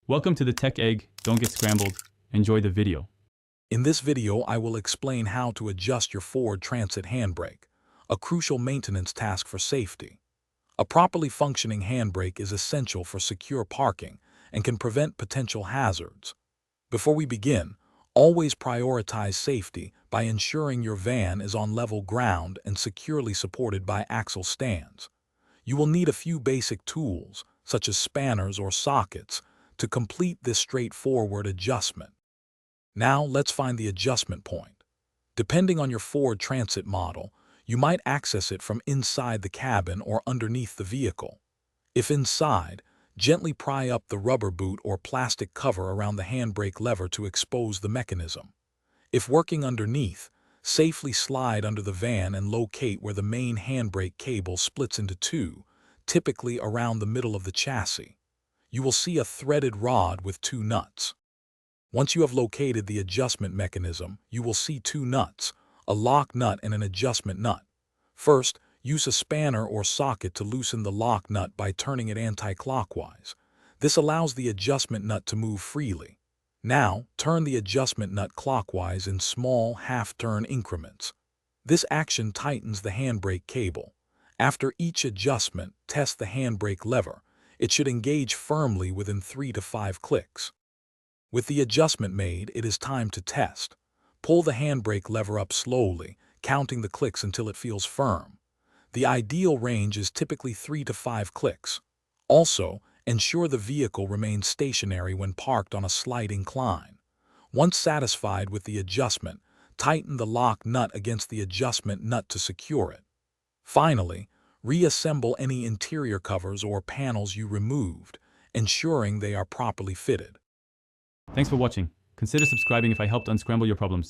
Welcome to the Tech Egg. Don't get scrambled. Enjoy the video. In this video, I will explain how to adjust your Ford Transit handbrake, a crucial maintenance task for safety. A properly functioning handbrake is essential for secure parking and can prevent potential hazards. Before we begin, always prioritize safety by ensuring your van is on level ground and securely supported by axle stands. You will need a few basic tools, such as spanners or sockets, to complete this straightforward adjustment. Now let's find the adjustment point. Depending on your Ford Transit model, you might access it from inside the cabin or underneath the vehicle. If inside, gently pry up the rubber boot or plastic cover around the handbrake lever to expose the mechanism. If working underneath, safely slide under the van and locate where the main handbrake cable splits into two, typically around the middle of the chassis. You will see a threaded rod with two nuts. Once you have located the adjustment mechanism, you will see two nuts, a lock nut and an adjustment nut. First, use a spanner or socket to loosen the lock nut by turning it anti-clockwise. This allows the adjustment nut to move freely. Now, turn the adjustment nut clockwise in small half-turn increments. This action tightens the handbrake cable. After each adjustment, test the handbrake lever. It should engage firmly within 3 to 5 clicks. With the adjustment made, it is time to test. Pull the handbrake lever up slowly, counting the clicks until it feels firm. The ideal range is typically 3 to 5 clicks. Also, ensure the vehicle remains stationary when parked on a slight incline. Once satisfied with the adjustment, tighten the lock nut against the adjustment nut to secure it. Finally, reassemble any interior covers or panels you removed, ensuring they are properly fitted. Thanks for watching. Consider subscribing if I helped unscramble your problems.